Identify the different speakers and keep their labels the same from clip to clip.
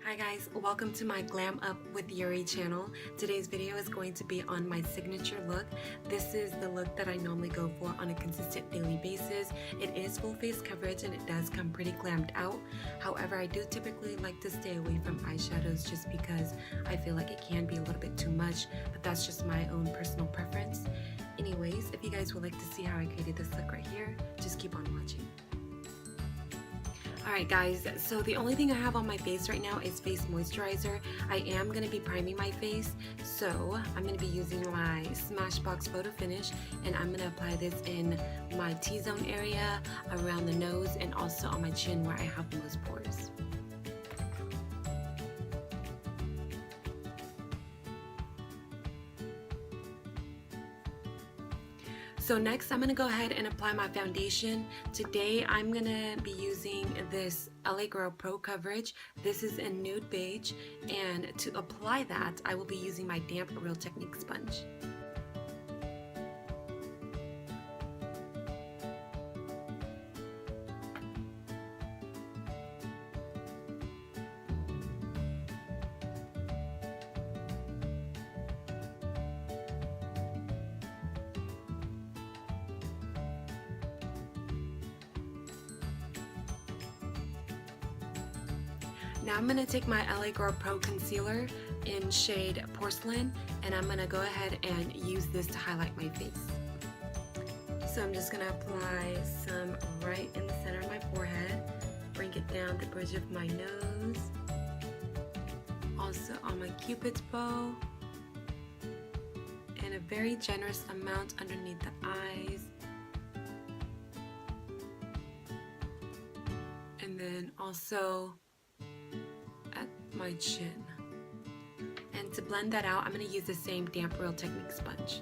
Speaker 1: Hi guys, welcome to my Glam Up with Yeri channel. Today's video is going to be on my signature look. This is the look that I normally go for on a consistent daily basis. It is full face coverage and it does come pretty glammed out. However, I do typically like to stay away from eyeshadows just because I feel like it can be a little bit too much, but that's just my own personal preference. Anyways, if you guys would like to see how I created this look right here, just keep on watching. Alright guys, so the only thing I have on my face right now is face moisturizer. I am going to be priming my face, so I'm going to be using my Smashbox Photo Finish, and I'm going to apply this in my T-zone area, around the nose, and also on my chin where I have the most pores. So next I'm going to go ahead and apply my foundation. Today I'm going to be using this LA Girl Pro Coverage. This is in Nude Beige, and to apply that I will be using my damp Real Technique sponge. Now I'm going to take my LA Girl Pro Concealer in shade Porcelain, and I'm going to go ahead and use this to highlight my face. So I'm just going to apply some right in the center of my forehead, bring it down the bridge of my nose, also on my Cupid's bow, and a very generous amount underneath the eyes, and then also at my chin. And to blend that out, I'm going to use the same damp Real Technique sponge.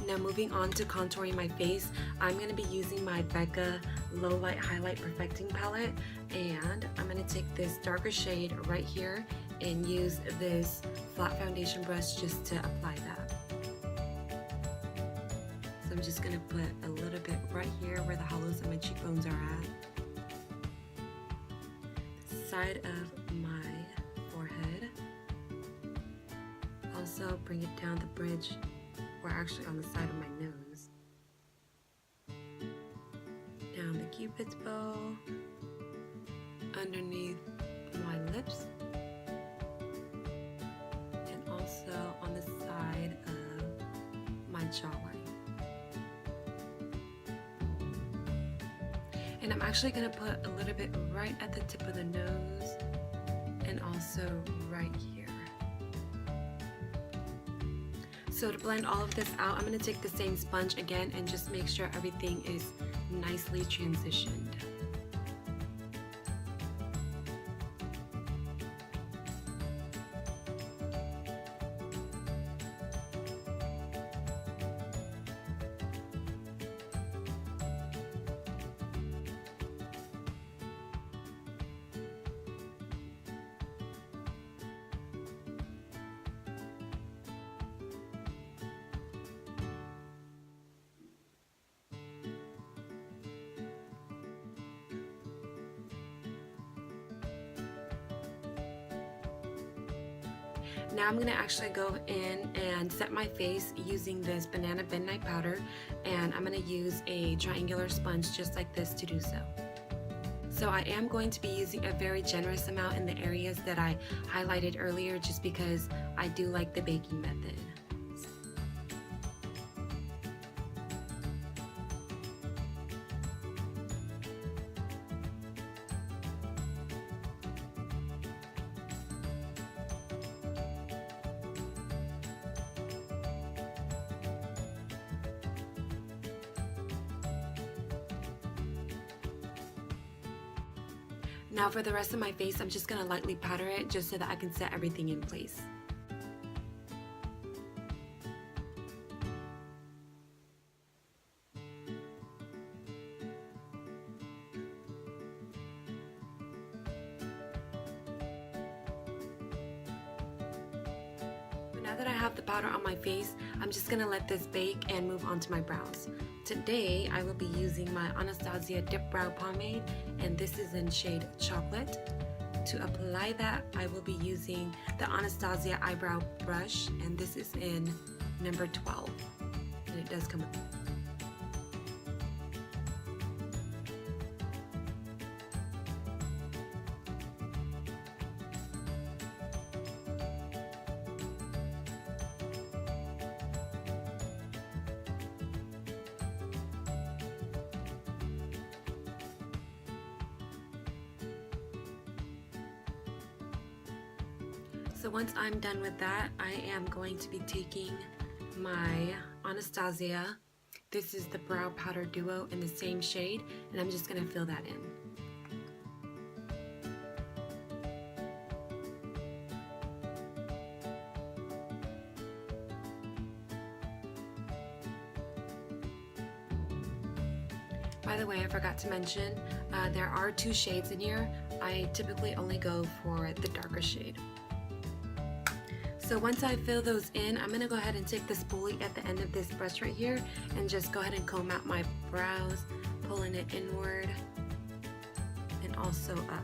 Speaker 1: Now moving on to contouring my face, I'm going to be using my Becca Low Light Highlight Perfecting Palette, and I'm going to take this darker shade right here and use this flat foundation brush just to apply that. So I'm just going to put a little bit right here where the hollows of my cheekbones are at, the side of my forehead, also bring it down the bridge, or actually on the side of my nose, down the Cupid's bow, underneath my lips, and also on the side of my jawline. And I'm actually going to put a little bit right at the tip of the nose, and also right here. So to blend all of this out, I'm going to take the same sponge again and just make sure everything is nicely transitioned. Now I'm going to actually go in and set my face using this Banana Midnight powder, and I'm going to use a triangular sponge just like this to do so. So I am going to be using a very generous amount in the areas that I highlighted earlier just because I do like the baking method. Now for the rest of my face, I'm just going to lightly powder it just so that I can set everything in place. Now that I have the powder on my face, I'm just gonna let this bake and move on to my brows. Today, I will be using my Anastasia Dip Brow Pomade, and this is in shade Chocolate. To apply that, I will be using the Anastasia Eyebrow Brush, and this is in number 12, and it does come up. So once I'm done with that, I am going to be taking my Anastasia. This is the Brow Powder Duo in the same shade, and I'm just going to fill that in. By the way, I forgot to mention, there are 2 shades in here. I typically only go for the darker shade. So once I fill those in, I'm going to go ahead and take the spoolie at the end of this brush right here and just go ahead and comb out my brows, pulling it inward and also up.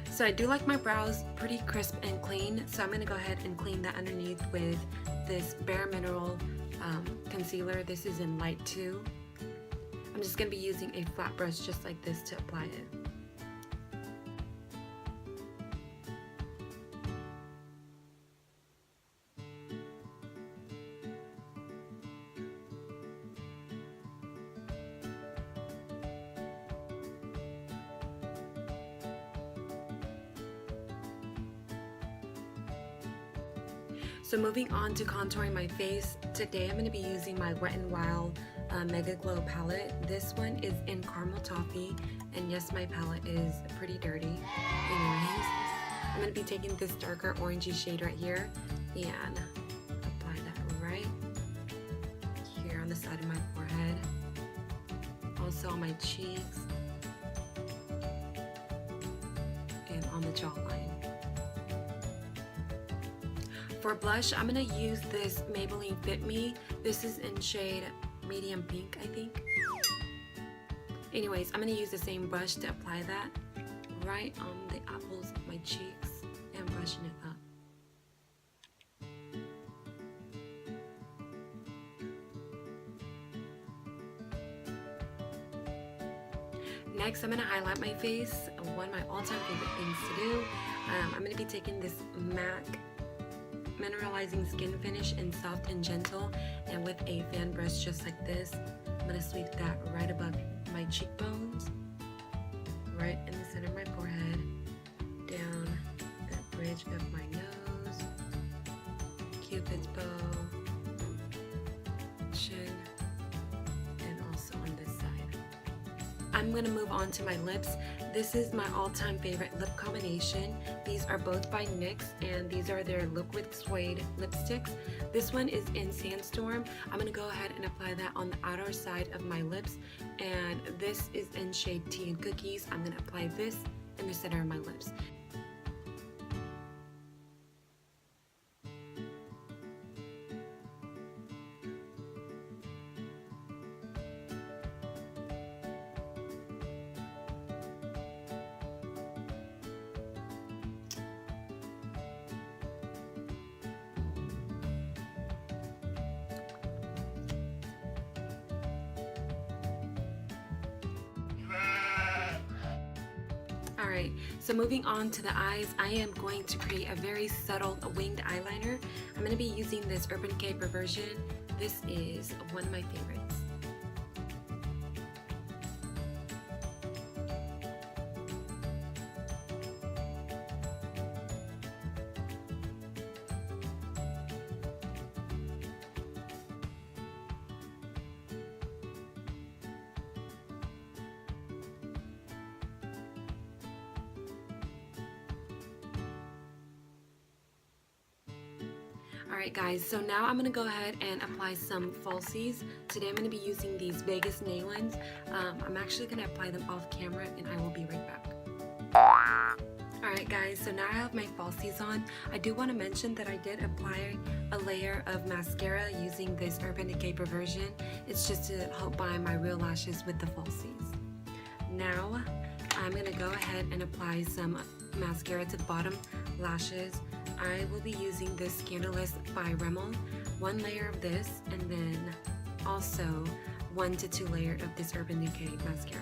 Speaker 1: So I do like my brows pretty crisp and clean, so I'm going to go ahead and clean that underneath with this Bare Mineral concealer. This is in light 2. I'm just going to be using a flat brush just like this to apply it. So moving on to contouring my face, today I'm going to be using my Wet n Wild Mega Glow palette. This one is in Caramel Toffee, and yes, my palette is pretty dirty. Anyways, I'm going to be taking this darker orangey shade right here and apply that right here on the side of my forehead, also on my cheeks, and on the jawline. For blush, I'm going to use this Maybelline Fit Me. This is in shade medium pink, I think. Anyways, I'm going to use the same brush to apply that right on the apples of my cheeks and brushing it up. Next, I'm going to highlight my face, one of my all-time favorite things to do. I'm going to be taking this MAC Mineralizing Skin Finish in Soft and Gentle, and with a fan brush just like this, I'm going to sweep that right above my cheekbones, right in the center of my forehead, down that bridge of my nose, Cupid's bow, chin, and also on this side. I'm going to move on to my lips. This is my all-time favorite lip combination. These are both by NYX, and these are their Liquid Suede lipsticks. This one is in Sandstorm. I'm going to go ahead and apply that on the outer side of my lips, and this is in shade Tea and Cookies. I'm going to apply this in the center of my lips. Alright, so moving on to the eyes, I am going to create a very subtle winged eyeliner. I'm going to be using this Urban Decay Perversion. This is one of my favorites. Alright guys, so now I'm going to go ahead and apply some falsies. Today I'm going to be using these Vegas nail-ins. I'm actually going to apply them off camera and I will be right back. Alright, Alright guys, so now I have my falsies on. I do want to mention that I did apply a layer of mascara using this Urban Decay Perversion. It's just to help bind my real lashes with the falsies. Now I'm going to go ahead and apply some mascara to the bottom lashes. I will be using this Scandalous by Rimmel. One layer of this, and then also 1 to 2 layers of this Urban Decay mascara.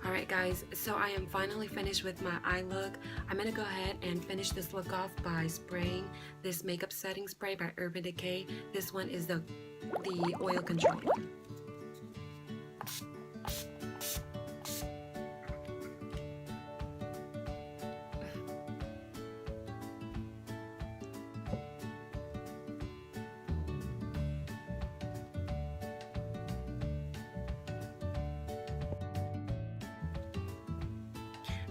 Speaker 1: Alright guys, so I am finally finished with my eye look. I'm going to go ahead and finish this look off by spraying this makeup setting spray by Urban Decay. This one is the oil control one.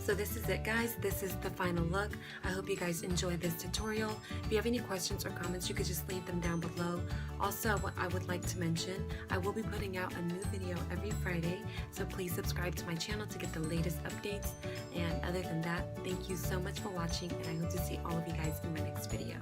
Speaker 1: So this is it guys, this is the final look. I hope you guys enjoyed this tutorial. If you have any questions or comments, you could just leave them down below. Also, what I would like to mention, I will be putting out a new video every Friday, so please subscribe to my channel to get the latest updates. And other than that, thank you so much for watching, and I hope to see all of you guys in my next video.